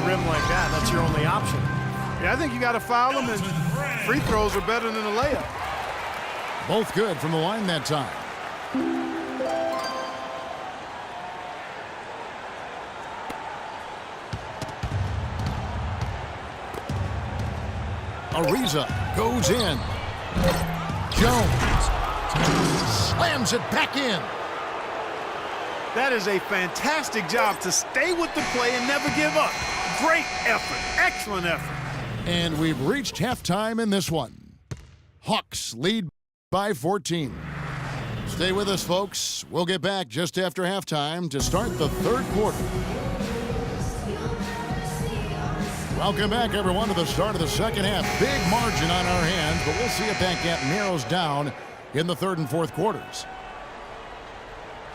rim like that, that's your only option. Yeah, I think you got to foul them, and free throws are better than a layup. Both good from the line that time. Ariza goes in. Jones slams it back in. That is a fantastic job to stay with the play and never give up. Great effort. Excellent effort. And we've reached halftime in this one. Hawks lead by 14. Stay with us, folks. We'll get back just after halftime to start the third quarter. Welcome back, everyone, to the start of the second half. Big margin on our hands, but we'll see if that gap narrows down in the third and fourth quarters.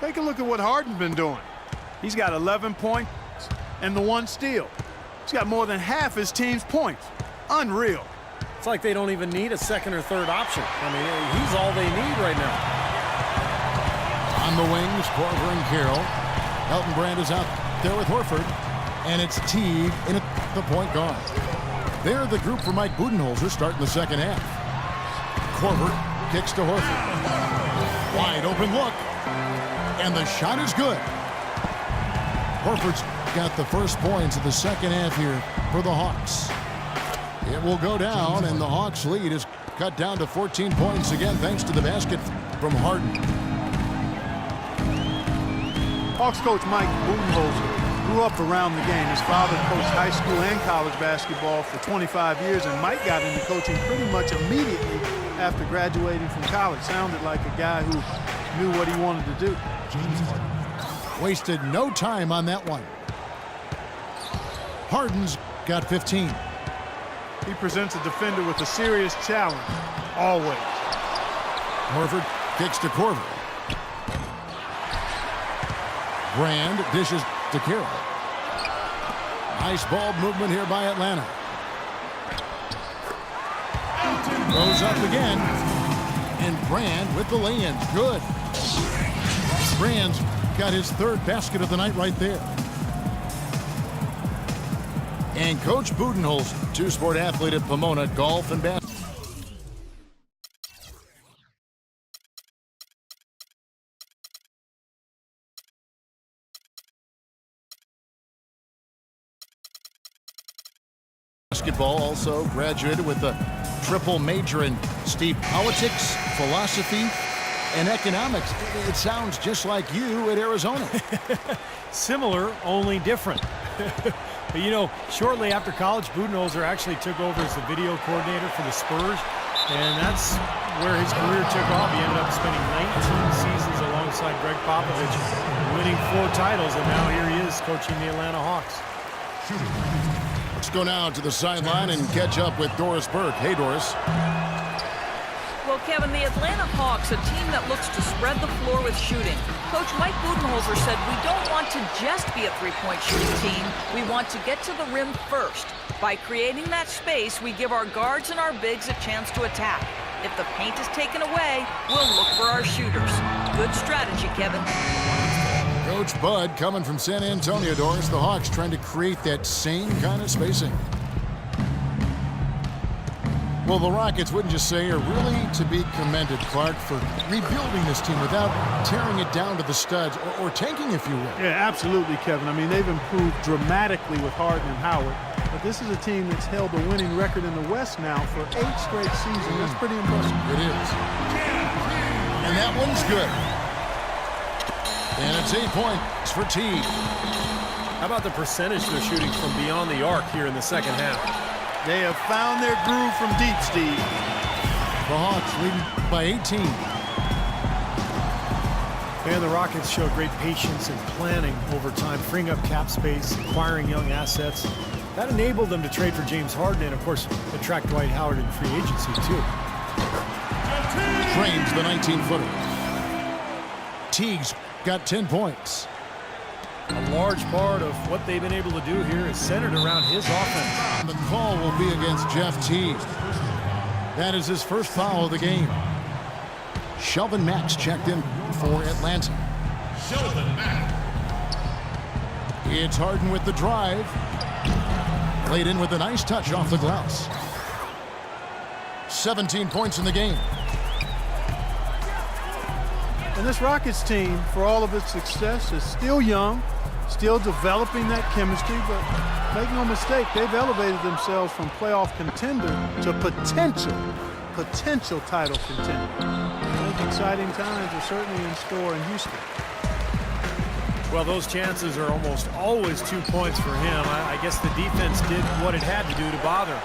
Take a look at what Harden's been doing. He's got 11 points and the 1 steal. He's got more than half his team's points. Unreal. It's like they don't even need a second or third option. I mean, he's all they need right now. On the wings, Korver and Carroll. Elton Brand is out there with Horford. And it's Teague in at the point guard. They're the group for Mike Budenholzer starting the second half. Korver kicks to Horford. Wide open look. And the shot is good. Horford's got the first points of the second half here for the Hawks. It will go down, and the Hawks' lead is cut down to 14 points again thanks to the basket from Harden. Hawks coach Mike Budenholzer grew up around the game. His father coached high school and college basketball for 25 years, and Mike got into coaching pretty much immediately after graduating from college. Sounded like a guy who knew what he wanted to do. Wasted no time on that one. Harden's got 15. He presents a defender with a serious challenge, always. Horford kicks to Korver. Brand dishes to Carroll. Nice ball movement here by Atlanta. Goes up again. And Brand with the lay-in. Good. Brand's got his third basket of the night right there. And Coach Budenholzer, two-sport athlete at Pomona, golf and basketball. Basketball, also graduated with a triple major in Steve politics, philosophy, and economics. It sounds just like you at Arizona. Similar, only different. But, you know, shortly after college, Budenholzer actually took over as the video coordinator for the Spurs, and that's where his career took off. He ended up spending 19 seasons alongside Greg Popovich, winning 4 titles, and now here he is coaching the Atlanta Hawks. Let's go now to the sideline and catch up with Doris Burke. Hey, Doris. Well, Kevin, the Atlanta Hawks, a team that looks to spread the floor with shooting. Coach Mike Budenholzer said we don't want to just be a three-point shooting team. We want to get to the rim first. By creating that space, we give our guards and our bigs a chance to attack. If the paint is taken away, we'll look for our shooters. Good strategy, Kevin. Coach Bud coming from San Antonio, Doris. The Hawks trying to create that same kind of spacing. Well, the Rockets, wouldn't you say, are really to be commended, Clark, for rebuilding this team without tearing it down to the studs or tanking, if you will. Yeah, absolutely, Kevin. I mean, they've improved dramatically with Harden and Howard. But this is a team that's held a winning record in the West now for 8 straight seasons. That's pretty impressive. It is. And that one's good. And it's 8 points for Teague. How about the percentage they're shooting from beyond the arc here in the second half? They have found their groove from deep, Steve. The Hawks leading by 18. And the Rockets showed great patience and planning over time, freeing up cap space, acquiring young assets. That enabled them to trade for James Harden and, of course, attract Dwight Howard in free agency, too. Trains the 19-footer. Teague's got 10 points. A large part of what they've been able to do here is centered around his offense. And the call will be against Jeff Teague. That is his first foul of the game. Shelvin Max checked in for Atlanta. Shelvin Max. It's Harden with the drive. Played in with a nice touch off the glass. 17 points in the game. And this Rockets team, for all of its success, is still young, still developing that chemistry, but make no mistake, they've elevated themselves from playoff contender to potential title contender. I think exciting times are certainly in store in Houston. Well, those chances are almost always 2 points for him. I guess the defense did what it had to do to bother.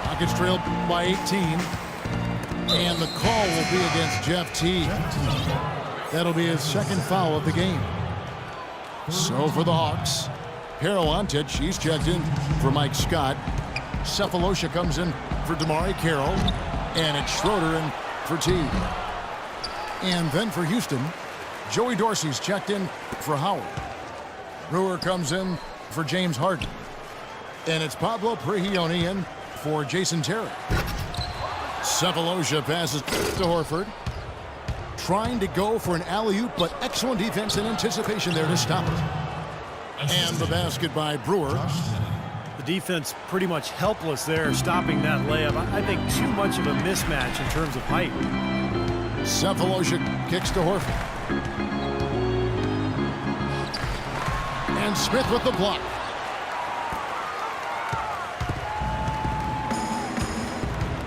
Rockets trailed by 18. And the call will be against Jeff Teague. That'll be his second foul of the game. So for the Hawks, Harold Antich, he's checked in for Mike Scott. Cephalosha comes in for DeMarre Carroll. And it's Schroeder in for Teague. And then for Houston, Joey Dorsey's checked in for Howard. Brewer comes in for James Harden. And it's Pablo Prigioni in for Jason Terry. Cephalosha passes to Horford. Trying to go for an alley-oop, but excellent defense and anticipation there to stop it. And the basket by Brewer. The defense pretty much helpless there, stopping that layup. I think too much of a mismatch in terms of height. Cephalosha kicks to Horford. And Smith with the block.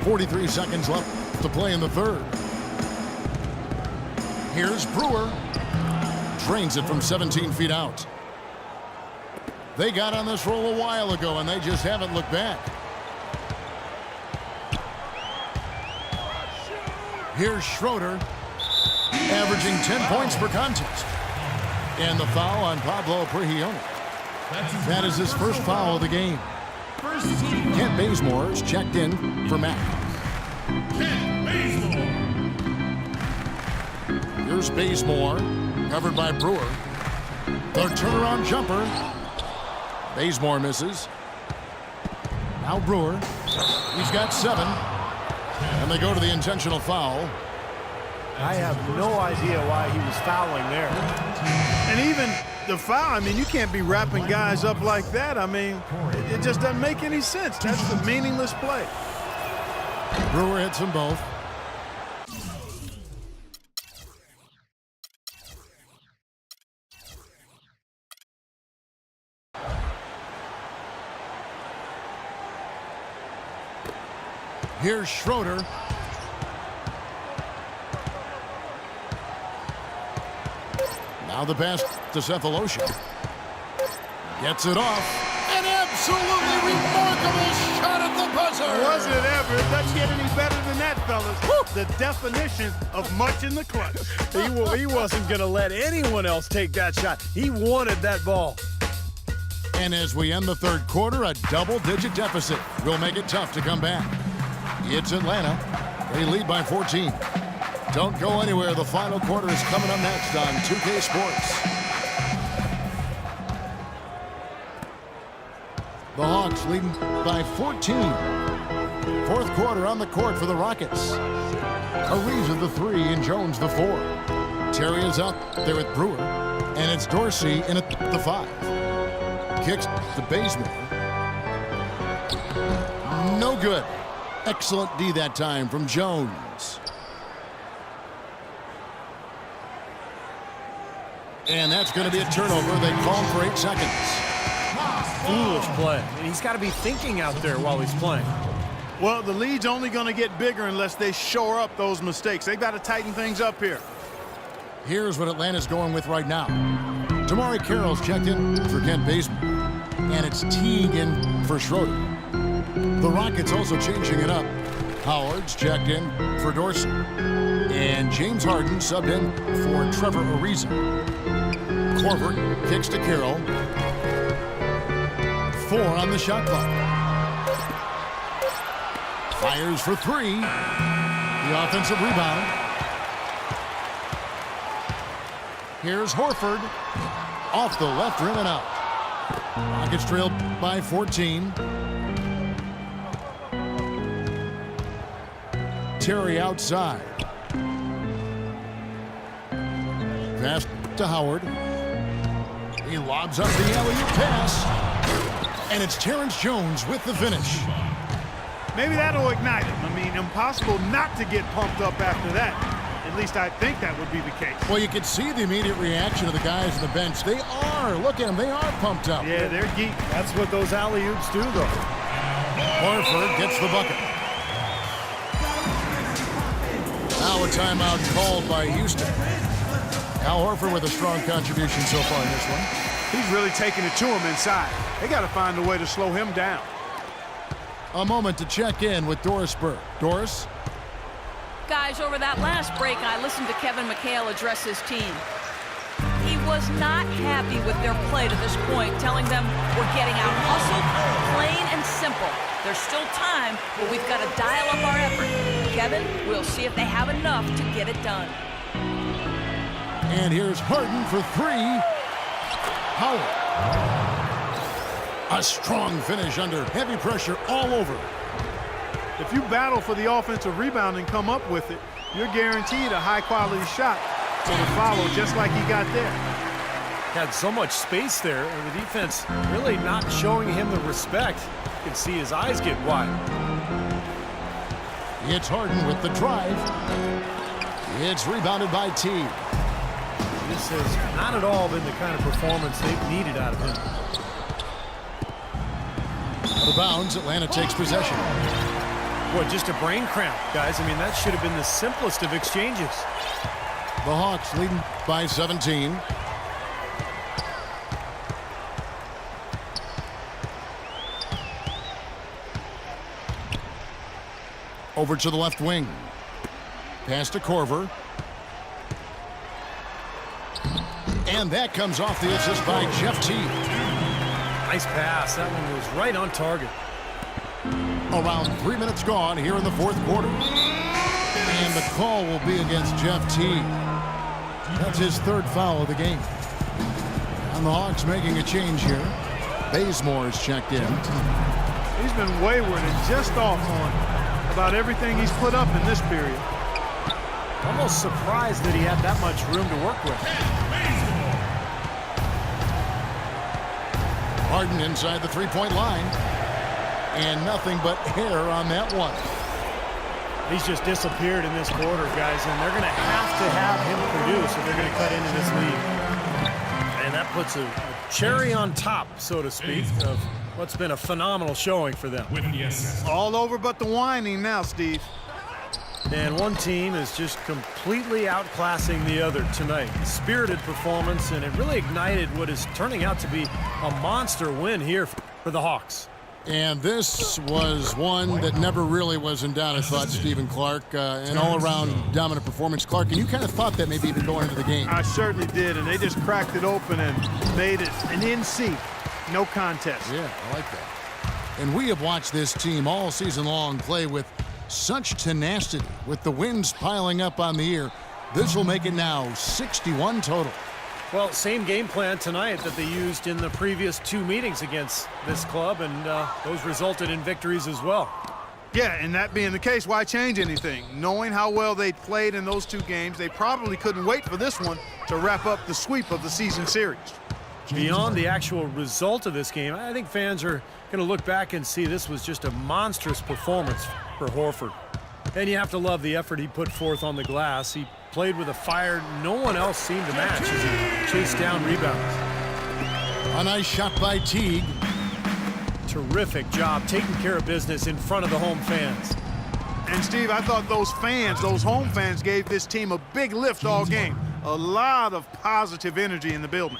.43 seconds left to play in the third. Here's Brewer. Drains it from 17 feet out. They got on this roll a while ago, and they just haven't looked back. Here's Schroeder, averaging 10 points per contest. And the foul on Pablo Prigioni. That is his first foul of the game. Kent Bazemore is checked in for Matt. Here's Bazemore, covered by Brewer. The turnaround jumper. Bazemore misses. Now Brewer. He's got 7. And they go to the intentional foul. I have no idea why he was fouling there. And even the foul, I mean, you can't be wrapping guys up like that. I mean, it just doesn't make any sense. That's a meaningless play. Brewer hits them both. Here's Schroeder. Now the pass to Cephalosha. Gets it off. An absolutely remarkable shot at the buzzer. Was it ever? It doesn't get any better than that, fellas. The definition of much in the clutch. He wasn't going to let anyone else take that shot. He wanted that ball. And as we end the third quarter, a double-digit deficit will make it tough to come back. It's Atlanta. They lead by 14. Don't go anywhere. The final quarter is coming up next on 2K Sports. The Hawks leading by 14. Fourth quarter on the court for the Rockets. Ariza the 3 and Jones the 4. Terry is out there with Brewer. And it's Dorsey in at the 5. Kicks to Bazemore. No good. Excellent D that time from Jones. And that's going to be a turnover. They call for 8 seconds. Foolish play. He's got to be thinking out there while he's playing. Well, the lead's only going to get bigger unless they shore up those mistakes. They've got to tighten things up here. Here's what Atlanta's going with right now. DeMarre Carroll's checked in for Kent Bazemore. And it's Teague in for Schroeder. The Rockets also changing it up. Howard's checked in for Dorsey. And James Harden subbed in for Trevor Ariza. Korver kicks to Carroll. 4 on the shot clock. Fires for 3. The offensive rebound. Here's Horford. Off the left rim and out. Rockets trailed by 14. Terry outside. Pass to Howard. He lobs up the alley-oop pass. And it's Terrence Jones with the finish. Maybe that'll ignite him. I mean, impossible not to get pumped up after that. At least I think that would be the case. Well, you can see the immediate reaction of the guys on the bench. They are. Look at them. They are pumped up. Yeah, they're geek. That's what those alley-oops do, though. Horford gets the bucket. Now a timeout called by Houston. Al Horford with a strong contribution so far in this one. He's really taking it to him inside. They got to find a way to slow him down. A moment to check in with Doris Burke. Doris? Guys, over that last break, I listened to Kevin McHale address his team. He was not happy with their play to this point, telling them we're getting out hustled, plain and simple. There's still time, but we've got to dial up our effort. Kevin, we'll see if they have enough to get it done. And here's Harden for three. Howard. A strong finish under heavy pressure all over. If you battle for the offensive rebound and come up with it, you're guaranteed a high-quality shot to follow just like he got there. Had so much space there, and the defense really not showing him the respect. You can see his eyes get wide. It's Harden with the drive. It's rebounded by Teague. This has not at all been the kind of performance they've needed out of him. Out of bounds, Atlanta takes possession. Boy, just a brain cramp, guys. I mean, that should have been the simplest of exchanges. The Hawks leading by 17. Over to the left wing. Pass to Korver. And that comes off the assist by Jeff Teague. Nice pass. That one was right on target. Around 3 minutes gone here in the fourth quarter. And the call will be against Jeff Teague. That's his third foul of the game. And the Hawks making a change here. Bazemore is checked in. He's been wayward and just off on about everything he's put up in this period. Almost surprised that he had that much room to work with. Harden inside the three-point line. And nothing but hair on that one. He's just disappeared in this quarter, guys, and they're going to have him produce if they're going to cut into this lead. And that puts a cherry on top, so to speak, of what's been a phenomenal showing for them. All over but the whining now, Steve. And one team is just completely outclassing the other tonight. Spirited performance, and it really ignited what is turning out to be a monster win here for the Hawks. And this was one that never really was in doubt, I thought, Stephen Clark. An all-around dominant performance. Clark, and you kind of thought that maybe even going into the game. I certainly did, and they just cracked it open and made it an in-sync. No contest. Yeah, I like that. And we have watched this team all season long play with such tenacity. With the wins piling up on the year, this will make it now 61 total. Well, same game plan tonight that they used in the previous two meetings against this club, and those resulted in victories as well. Yeah, and that being the case, why change anything? Knowing how well they played in those two games, they probably couldn't wait for this one to wrap up the sweep of the season series. Beyond the actual result of this game, I think fans are going to look back and see this was just a monstrous performance for Horford. And you have to love the effort he put forth on the glass. He played with a fire no one else seemed to match as he chased down rebounds. A nice shot by Teague. Terrific job taking care of business in front of the home fans. And Steve, I thought those fans, those home fans, gave this team a big lift all game. A lot of positive energy in the building.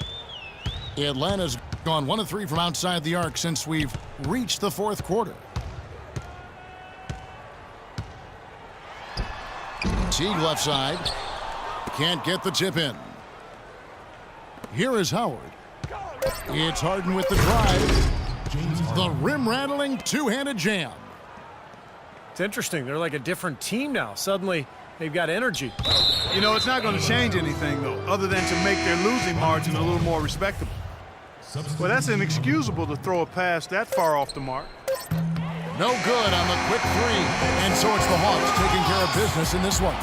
Atlanta's gone 1 of 3 from outside the arc since we've reached the fourth quarter. Teague left side. Can't get the tip in. Here is Howard. It's Harden with the drive. The rim-rattling two-handed jam. It's interesting. They're like a different team now. Suddenly, they've got energy. You know, it's not going to change anything, though, other than to make their losing margin a little more respectable. Well, that's inexcusable to throw a pass that far off the mark. No good on the quick three. And so it's the Hawks taking care of business in this one.